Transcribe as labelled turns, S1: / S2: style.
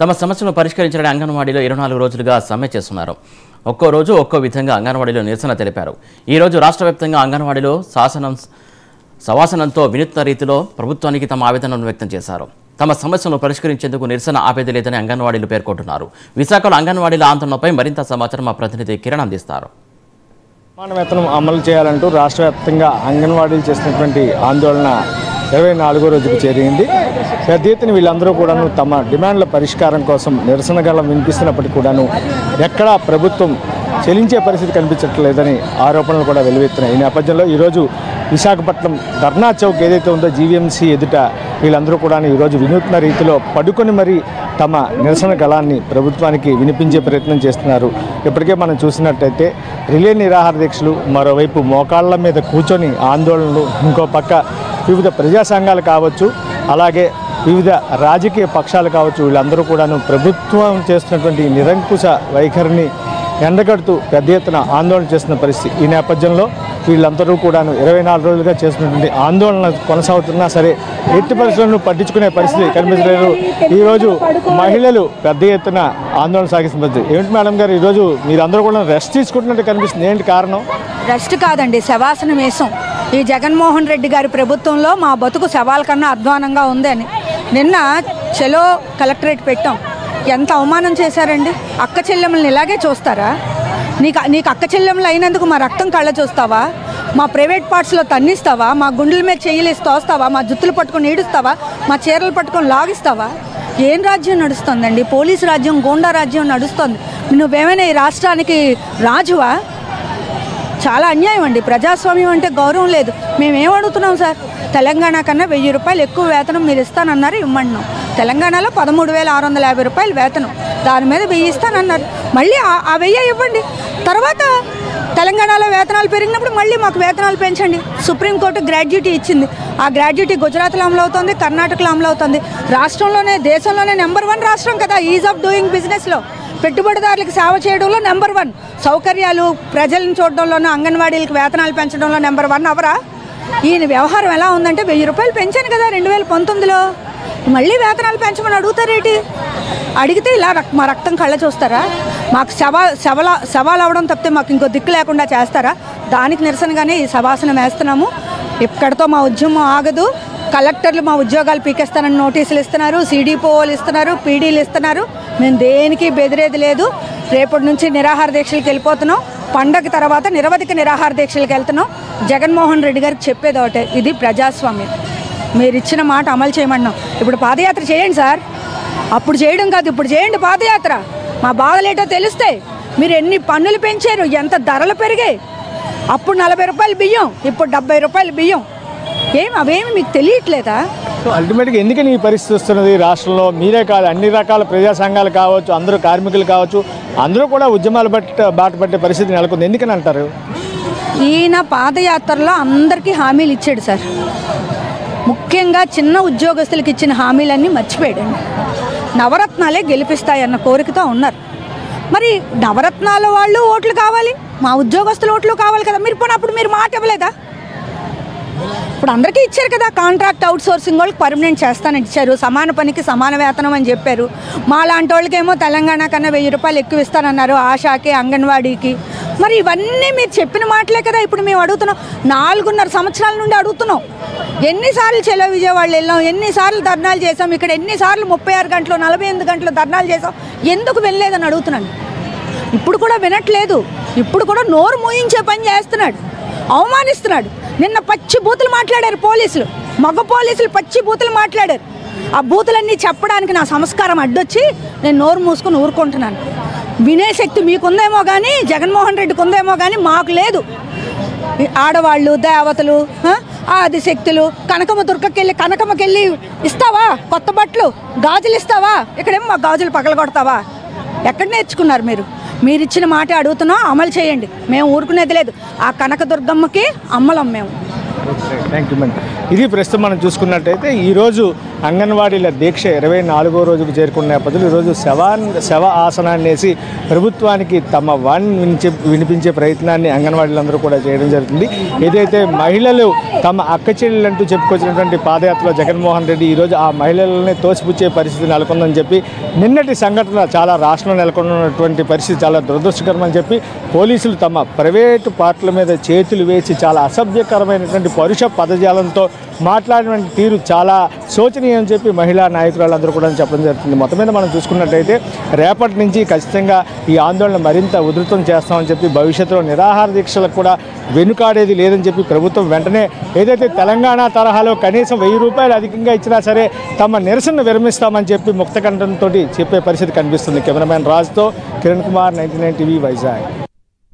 S1: తమ సమస్యలను పరిష్కరించడానికి అంగన్వాడీలో 24 రోజులుగా సమ్మె చేస్తున్నారు. ఒక్కో రోజు ఒక్కో విధంగా అంగన్వాడీలో నిరసన తెలిపారు. ఈ రోజు రాష్ట్ర వ్యాప్తంగా అంగన్వాడీలో సవాసనంతో వినూత్న రీతిలో ప్రభుత్వానికి తమ ఆవేదనను వ్యక్తం చేశారు. తమ సమస్యలను పరిష్కరించేందుకు నిరసన ఆపేది లేదని అంగన్వాడీలు పేర్కొంటున్నారు. విశాఖలో అంగన్వాడీల ఆందోళనపై మరింత సమాచారం మా ప్రతినిధి కిరణ్ అందిస్తారు.
S2: సమాన వేతనం అమలు చేయాలంటూ రాష్ట్ర వ్యాప్తంగా అంగన్వాడీలు చేసినటువంటి ఆందోళన 24వ రోజుకు చేరింది. పెద్ద ఎత్తున వీళ్ళందరూ కూడాను తమ డిమాండ్ల పరిష్కారం కోసం నిరసన గళం వినిపిస్తున్నప్పటికీ కూడాను ఎక్కడా ప్రభుత్వం చెల్లించే పరిస్థితి కనిపించట్లేదని ఆరోపణలు కూడా వెలువెత్తున్నాయి. ఈ నేపథ్యంలో ఈరోజు విశాఖపట్నం ధర్నా చౌక్ ఏదైతే ఉందో జీవీఎంసీ ఎదుట వీళ్ళందరూ కూడా ఈరోజు వినూత్న రీతిలో పడుకొని మరీ తమ నిరసన గళాన్ని ప్రభుత్వానికి వినిపించే ప్రయత్నం చేస్తున్నారు. ఇప్పటికే మనం చూసినట్టయితే రిలే నిరాహార దీక్షలు, మరోవైపు మోకాళ్ళ మీద కూర్చొని ఆందోళనలు, ఇంకో పక్క వివిధ ప్రజా సంఘాలు కావచ్చు, అలాగే వివిధ రాజకీయ పక్షాలు కావచ్చు, వీళ్ళందరూ కూడాను ప్రభుత్వం చేస్తున్నటువంటి నిరంకుశ వైఖరిని ఎండగడుతూ పెద్ద ఎత్తున ఆందోళన చేస్తున్న పరిస్థితి. ఈ నేపథ్యంలో వీళ్ళందరూ కూడాను 24 రోజులుగా చేస్తున్నటువంటి ఆందోళన కొనసాగుతున్నా సరే ఎట్టి పరిస్థితులను పట్టించుకునే పరిస్థితి కనిపించలేదు. ఈరోజు మహిళలు పెద్ద ఎత్తున ఆందోళన సాగిస్తున్న పరిస్థితి. ఏమిటి మేడం గారు, ఈరోజు మీరందరూ కూడా రెస్ట్ తీసుకుంటున్నట్టు కనిపిస్తుంది, ఏంటి కారణం?
S3: రెస్ట్ కాదండి, శవాసనం వేసాం. ఈ జగన్మోహన్ రెడ్డి గారి ప్రభుత్వంలో మా బతుకు శవాల కన్నా అధ్వానంగా ఉందని నిన్న చెలో కలెక్టరేట్ పెట్టాం. ఎంత అవమానం చేశారండి. అక్క చెల్లెమ్మల్ని ఇలాగే చూస్తారా? నీకు అక్క చెల్లెమ్మలు అయినందుకు మా రక్తం కళ్ళ చూస్తావా? మా ప్రైవేట్ పార్ట్స్లో తన్నిస్తావా? మా గుండెల మీద చెయ్యలేసి తోస్తావా? మా జుత్తులు పట్టుకొని ఈడుస్తావా? మా చీరలు పట్టుకొని లాగిస్తావా? ఏం రాజ్యం నడుస్తుందండి? పోలీసు రాజ్యం, గూండా రాజ్యం నడుస్తుంది. నువ్వేమైనా ఈ రాష్ట్రానికి రాజువా? చాలా అన్యాయం అండి. ప్రజాస్వామ్యం అంటే గౌరవం లేదు. మేమేం అడుగుతున్నాం సార్? తెలంగాణ కన్నా 1000 రూపాయలు ఎక్కువ వేతనం మీరు ఇస్తానన్నారు, ఇవ్వమంటున్నాం. తెలంగాణలో 13,650 రూపాయలు వేతనం, దాని మీద 1000 ఇస్తానన్నారు. మళ్ళీ ఆ 1000 ఇవ్వండి. తర్వాత తెలంగాణలో వేతనాలు పెరిగినప్పుడు మళ్ళీ మాకు వేతనాలు పెంచండి. సుప్రీంకోర్టు గ్రాడ్యుటీ ఇచ్చింది. ఆ గ్రాడ్యుటీ గుజరాత్లో అమలు అవుతుంది, కర్ణాటకలో అమలు అవుతుంది. రాష్ట్రంలోనే, దేశంలోనే నెంబర్ 1 రాష్ట్రం కదా ఈజ్ ఆఫ్ డూయింగ్ బిజినెస్లో. పెట్టుబడిదారులకు సేవ చేయడంలో నెంబర్ 1, సౌకర్యాలు ప్రజలను చూడడంలోనూ, అంగన్వాడీలకు వేతనాలు పెంచడంలో నెంబర్ 1 అవరా? ఈయన వ్యవహారం ఎలా ఉందంటే 1000 రూపాయలు పెంచాను కదా 2019లో, మళ్ళీ వేతనాలు పెంచమని అడుగుతారేంటి? అడిగితే ఇలా మా రక్తం కళ్ళ చూస్తారా? మాకు సవాల్ అవడం తప్పితే మాకు ఇంకో దిక్కు లేకుండా చేస్తారా? దానికి నిరసనగానే ఈ సవాసనం వేస్తున్నాము. ఇక్కడితో మా ఉద్యమం ఆగదు. కలెక్టర్లు మా ఉద్యోగాలు పీకేస్తానని నోటీసులు ఇస్తున్నారు, CDPOలు ఇస్తున్నారు, PDలు ఇస్తున్నారు. మేము దేనికి బెదిరేది లేదు. రేపటి నుంచి నిరాహార దీక్షలకు వెళ్ళిపోతున్నాం. పండగ తర్వాత నిరవధిక నిరాహార దీక్షలకు వెళ్తున్నాం. జగన్మోహన్ రెడ్డి గారికి చెప్పేది ఒకటే, ఇది ప్రజాస్వామ్యం. మీరు ఇచ్చిన మాట అమలు చేయమన్నాం. ఇప్పుడు పాదయాత్ర చేయండి సార్. అప్పుడు చేయడం కాదు, ఇప్పుడు చేయండి పాదయాత్ర. మా బాధలేటో తెలిస్తే. మీరు ఎన్ని పన్నులు పెంచారు, ఎంత ధరలు పెరిగాయి. అప్పుడు 40 రూపాయలు బియ్యం, ఇప్పుడు 70 రూపాయలు బియ్యం. అవేమి మీకు తెలియట్లేదా?
S2: సో అల్టిమేట్గా ఎందుకని ఈ పరిస్థితి వస్తున్నది రాష్ట్రంలో? మీరే కాదు, అన్ని రకాల ప్రజా సంఘాలు కావచ్చు, అందరూ కార్మికులు కావచ్చు, అందరూ కూడా ఉద్యమాలు బాట పట్టే పరిస్థితి నెలకొంది. ఎందుకని అంటారు?
S3: ఈయన పాదయాత్రలో అందరికీ హామీలు ఇచ్చాడు సార్. ముఖ్యంగా చిన్న ఉద్యోగస్తులకు ఇచ్చిన హామీలన్నీ మర్చిపోయాడండి. నవరత్నాలే గెలిపిస్తాయన్న కోరికతో ఉన్నారు. మరి నవరత్నాల వాళ్ళు ఓట్లు కావాలి, మా ఉద్యోగస్తుల ఓట్లు కావాలి కదా. మీరు పోయినప్పుడు మీరు మాట ఇవ్వలేదా? ఇప్పుడు అందరికీ ఇచ్చారు కదా. కాంట్రాక్ట్ అవుట్ సోర్సింగ్ వాళ్ళకి పర్మనెంట్ చేస్తానని ఇచ్చారు. సమాన పనికి సమాన వేతనం అని చెప్పారు. మా లాంటి వాళ్ళకేమో తెలంగాణ కన్నా 1000 రూపాయలు ఎక్కువ ఇస్తానన్నారు, ఆశాకి, అంగన్వాడీకి. మరి ఇవన్నీ మీరు చెప్పిన మాటలే కదా ఇప్పుడు మేము అడుగుతున్నాం. 4.5 సంవత్సరాల నుండి అడుగుతున్నాం. ఎన్నిసార్లు చెలో విజయవాడలో వెళ్ళాం, ఎన్నిసార్లు ధర్నాలు చేసాం, ఇక్కడ ఎన్నిసార్లు 36 గంటలు 48 గంటలు ధర్నాలు చేసాం. ఎందుకు వినలేదని అడుగుతున్నాను. ఇప్పుడు కూడా వినట్లేదు. ఇప్పుడు కూడా నోరు మూయించే పని చేస్తున్నాడు, అవమానిస్తున్నాడు. నిన్న పచ్చి బూతులు మాట్లాడారు పోలీసులు, మగ పోలీసులు పచ్చి బూతులు మాట్లాడారు. ఆ బూతులన్నీ చెప్పడానికి నా సంస్కారం అడ్డొచ్చి నేను నోరు మూసుకొని ఊరుకుంటున్నాను. వినే శక్తి మీకుందేమో కానీ, జగన్మోహన్ రెడ్డికి ఉందేమో కానీ మాకు లేదు. ఆడవాళ్ళు, దేవతలు, ఆదిశక్తులు, కనకమ్మకెళ్ళి ఇస్తావా కొత్త బట్టలు, గాజులు ఇస్తావా? ఇక్కడేమో మా గాజులు పగలగొడతావా? ఎక్కడ నేర్చుకున్నారు మీరు? మీరు ఇచ్చిన మాట అడుగుతున్నాం, అమలు చేయండి. మేము ఊరుకునేది లేదు. ఆ కనకదుర్గమ్మకి అమ్మలం మేము.
S2: Thank you madam. ఇది ప్రస్తుతం మనం చూసుకున్నట్టయితే ఈరోజు అంగన్వాడీల దీక్ష 24వ రోజుకు చేరుకున్న నేపథ్యంలో ఈరోజు శవ ఆసనాన్ని వేసి ప్రభుత్వానికి తమ వినిపించే ప్రయత్నాన్ని అంగన్వాడీలందరూ కూడా చేయడం జరుగుతుంది. ఏదైతే మహిళలు తమ అక్క చెల్లెలంటూ చెప్పుకొచ్చినటువంటి పాదయాత్రలో జగన్మోహన్ రెడ్డి ఈరోజు ఆ మహిళలనే తోసిపుచ్చే పరిస్థితి నెలకొందని చెప్పి, నిన్నటి సంఘటన చాలా రాష్ట్రంలో నెలకొన్నటువంటి పరిస్థితి చాలా దురదృష్టకరం అని చెప్పి పోలీసులు తమ ప్రైవేటు పార్టీల మీద చేతులు వేసి చాలా అసభ్యకరమైనటువంటి పరుష పదజాలంతో మాట్లాడిన తీరు చాలా శోచనీయం అని చెప్పి మహిళా నాయకురాలందరూ కూడా చెప్పడం జరుగుతుంది. మొత్తం మీద మనం చూసుకున్నట్టయితే రేపటి నుంచి ఖచ్చితంగా ఈ ఆందోళన మరింత ఉధృతం చేస్తామని చెప్పి, భవిష్యత్తులో నిరాహార దీక్షలకు కూడా వెనుకాడేది లేదని చెప్పి ప్రభుత్వం వెంటనే ఏదైతే తెలంగాణ తరహాలో కనీసం 1000 రూపాయలు అధికంగా ఇచ్చినా సరే తమ నిరసన విరమిస్తామని చెప్పి ముక్తకంఠంతో చెప్పే పరిస్థితి కనిపిస్తుంది. కెమెరామెన్ రాజ్తో కిరణ్ కుమార్, 99 టీవీ, వైజాగ్.